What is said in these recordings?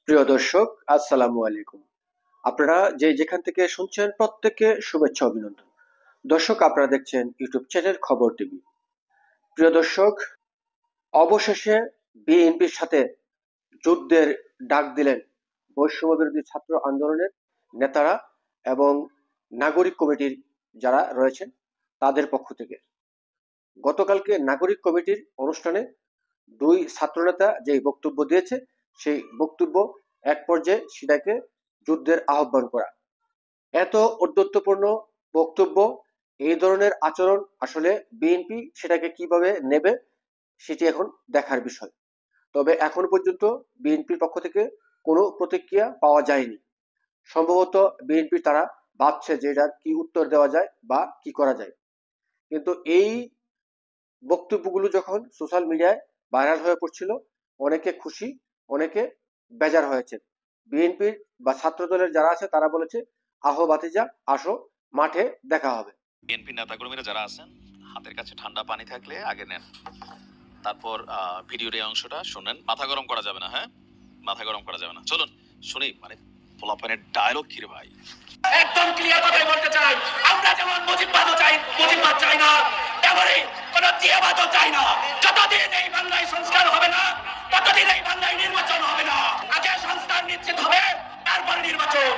প্রিয় দর্শক, আসসালামু আলাইকুম। আপনারা যে যেখান থেকে শুনছেন প্রত্যেককে শুভেচ্ছা অভিনন্দন। দর্শক, আপনারা দেখছেন ইউটিউব চ্যানেল খবর টিভি। প্রিয় দর্শক, অবশেষে বিএনপির সাথে যুদ্ধের ডাক দিলেন বৈষম্য বিরোধী ছাত্র আন্দোলনের নেতারা এবং নাগরিক কমিটির যারা রয়েছেন তাদের পক্ষ থেকে। গতকালকে নাগরিক কমিটির অনুষ্ঠানে দুই ছাত্রনেতা যে বক্তব্য দিয়েছে, সেই বক্তব্য এক পর্যায়ে সেটাকে যুদ্ধের আহ্বান করা। এত ঔদ্ধত্যপূর্ণ বক্তব্য, এই ধরনের আচরণ আসলে বিএনপি সেটাকে কিভাবে নেবে সেটি এখন দেখার বিষয়। তবে এখন পর্যন্ত বিএনপির পক্ষ থেকে কোনো প্রতিক্রিয়া পাওয়া যায়নি। সম্ভবত বিএনপি তারা ভাবছে যে এটা কি উত্তর দেওয়া যায় বা কি করা যায়। কিন্তু এই বক্তব্যগুলো যখন সোশ্যাল মিডিয়ায় ভাইরাল হয়ে পড়ছিল, অনেকে খুশি, অনেকে বেজার হয়েছে। বিএনপির বা ছাত্র দলের যারা আছে তারা বলেছে, আহো ভাতিজা আসো, মাঠে দেখা হবে। বিএনপি নেতাকর্মীরা যারা আছেন, হাতের কাছে ঠান্ডা পানি থাকলে আগে নেন, তারপর ভিডিওর এই অংশটা শুনেন। মাথা গরম করা যাবে না, হ্যাঁ, মাথা গরম করা যাবে না। চলুন শুনি, মানে পোলাপানের ডায়লগ কি রে ভাই। একদম ক্লিয়ার কথাই বলতে চাই, আমরা যেমন মুজিববাদও চাই, মুজিববাদ চাই না, তেমনি কোন জিয়াবাদও চাই না। যতদিন এই বাংলায় সংস্কার হবে না, ততদিন এই বাংলায় নির্বাচন হবে না। আগে সংস্কার নিশ্চিত হবে, তারপরে নির্বাচন।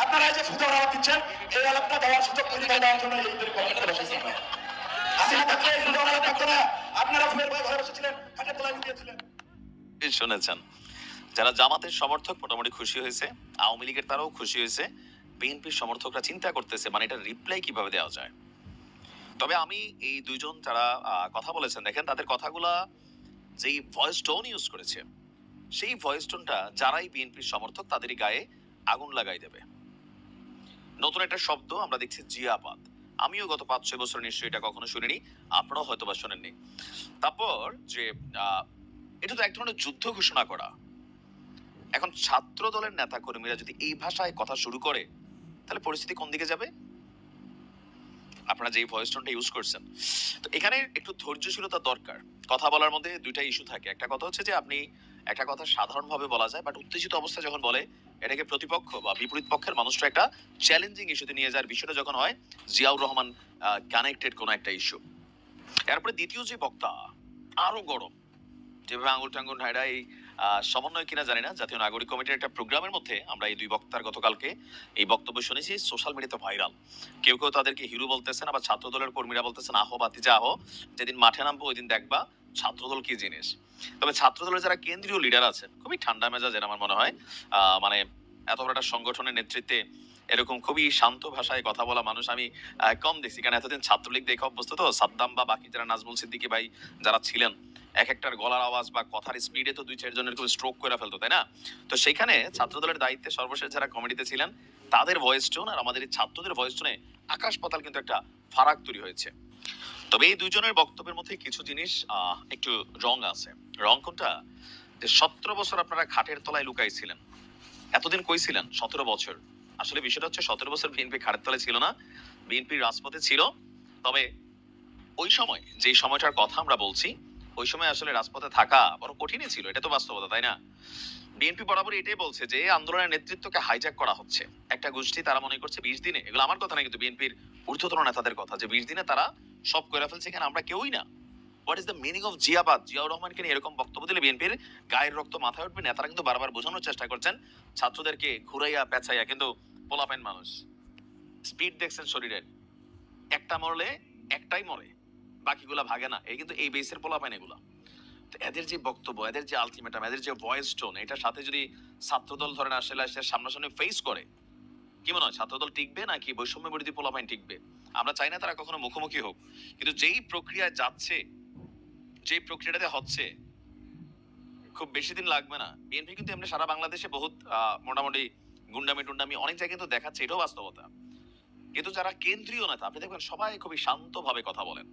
আপনারা এই যে ফুটো আলাপ দিচ্ছেন, এই আলাপটা দেওয়ার সুযোগ তৈরি করে দেওয়ার জন্য এই কমিটিতে বসেছিলেন। আসলে থাকলে এই ফুটো আলাপ থাকতো না, আপনারা ফুলের ভয়ে ঘরে বসেছিলেন, খাটে তোলা দিয়েছিলেন। শুনেছেন, যারা জামাতের সমর্থক মোটামুটি খুশি হয়েছে, আওয়ামী লীগের তারাও খুশি হয়েছে, বিএনপির সমর্থকরা চিন্তা করতেছে মানে এটা রিপ্লাই কিভাবে দেওয়া যায়। তবে আমি এই দুইজন যারা কথা বলেছেন, দেখেন তাদের কথাগুলা যেই ভয়েস টোন ইউজ করেছে, সেই ভয়েস টোনটা যারাই বিএনপির সমর্থক তাদেরই গায়ে আগুন লাগাই দেবে। নতুন একটা শব্দ আমরা দেখছি, জিয়াবাদ। আমিও গত 5-6 বছর নিশ্চয়ই এটা কখনো শুনিনি, আপনারাও হয়তো বা শোনেননি। তারপর যে এটা তো এক ধরনের যুদ্ধ ঘোষণা করা। এখন ছাত্র দলের নেতা কর্মীরা যদি এই ভাষায় কথা শুরু করে, তাহলে পরিস্থিতি কোন দিকে যাবে? আপনারা যে ভয়েস টোনটা ইউজ করছেন, তো এখানে একটু ধৈর্যশীলতা দরকার। কথা বলার মধ্যে দুইটা ইস্যু থাকে। একটা কথা হচ্ছে যে আপনি একটা কথা সাধারণভাবে বলা যায়, বাট উত্তেজিত অবস্থায় যখন বলে, এটাকে প্রতিপক্ষ বা বিপরীত পক্ষের মানুষটা একটা চ্যালেঞ্জিং ইস্যুতে নিয়ে যাওয়ার বিষয়টা যখন হয়, জিয়াউর রহমান কানেক্টেড কোন একটা ইস্যু। এরপরে দ্বিতীয় যে বক্তা আরো গরম, যেভাবে আঙুল টাঙ্গুল ঢাইরা এই সমন্বয় কিনা জানি না, জাতীয় নাগরিক কমিটির একটা প্রোগ্রামের মধ্যে আমরা এই দুই বক্তার গতকালকে এই বক্তব্য শুনেছি, সোশ্যাল মিডিয়াতে ভাইরাল। কেউ কেউ তাদেরকে হিরো বলতেছেন, আবার ছাত্র দলের কর্মীরা বলতেছেন, আহো বাতিজা আহো, যেদিন মাঠে নামবো ওই দিন দেখবা ছাত্রদল কি জিনিস। তবে ছাত্র দলের যারা কেন্দ্রীয় লিডার আছেন, খুবই ঠান্ডা মেজাজের আমার মনে হয়। মানে এত বড় একটা সংগঠনের নেতৃত্বে এরকম খুবই শান্ত ভাষায় কথা বলা মানুষ আমি কম দেখছি। কারণ এতদিন ছাত্রলীগ দেখে অভ্যস্ত, তো সাদ্দাম বা বাকি যারা নাজমুল সিদ্দিকী ভাই যারা ছিলেন, এক একটার গলার আওয়াজ বা কথার স্পিডে তো 2-4 জনের কেউ স্ট্রোক করে ফেলতো, তাই না? তো সেখানে ছাত্রদলের দায়িত্বে সর্বশেষ যারা কমিটিতে ছিলেন, তাদের ভয়েস টোন আর আমাদের এই ছাত্রদের ভয়েস টোনে আকাশ পাতাল কিন্তু একটা ফারাক তৈরি হয়েছে। তবে এই দুইজনের বক্তব্যের মধ্যে কিছু জিনিস একটু রং আছে। রং কোনটা? যে 17 বছর আপনারা খাটের তলায় লুকাইছিলেন, এতদিন কই ছিলেন? 17 বছর। আসলে বিষয়টা হচ্ছে 17 বছর বিএনপি খাটের তলায় ছিল না, বিএনপি রাজপথে ছিল। তবে ওই সময় যে সময়টার কথা আমরা বলছি, ওই সময় আসলে রাজপথে থাকা বড় কঠিনই ছিল, এটা তো বাস্তবতা, তাই না? বিএনপি বরাবর এটাই বলছে যে আন্দোলনের নেতৃত্বকে হাইজ্যাক করা হচ্ছে একটা গোষ্ঠী। তারা মনে করছে 20 দিনে, এগুলো আমার কথা না কিন্তু বিএনপির ঊর্ধ্বতন নেতাদের কথা, যে 20 দিনে তারা সব করে ফেলছে, এখানে আমরা কেউই না। What is the meaning of Ziabad? Ziaur রহমানকে নিয়ে এরকম বক্তব্য দিলে বিএনপির গায়ের রক্ত মাথায় উঠবে। নেতারা কিন্তু বারবার বোঝানোর চেষ্টা করছেন ছাত্রদেরকে ঘুরাইয়া পেঁচাইয়া, কিন্তু পোলাপেন মানুষ, স্পিড দেখছেন শরীরের, একটা মরলে একটাই মরে, বাকিগুলা ভাগে না। এই কিন্তু এই বেসের পোলাপেন এগুলা। তো এদের যে বক্তব্য, এদের যে আলটিমেটাম, এদের যে ভয়েস টোন, এটার সাথে যদি ছাত্রদল ধরেন আসলে সামনাসামনি ফেস করে, কি মনে হয় ছাত্রদল টিকবে নাকি বৈষম্য বিরোধী পোলাপাইন টিকবে? আমরা চাই না তারা কখনো মুখোমুখি হোক, কিন্তু যেই প্রক্রিয়ায় যাচ্ছে, যেই প্রক্রিয়াটাতে হচ্ছে, খুব বেশি দিন লাগবে না। বিএনপি কিন্তু এমনি সারা বাংলাদেশে বহুত মোটামুটি গুন্ডামি টুন্ডামি অনেক জায়গায় কিন্তু দেখাচ্ছে, এটাও বাস্তবতা। কিন্তু যারা কেন্দ্রীয় নেতা আপনি দেখবেন সবাই খুবই শান্ত ভাবে কথা বলেন।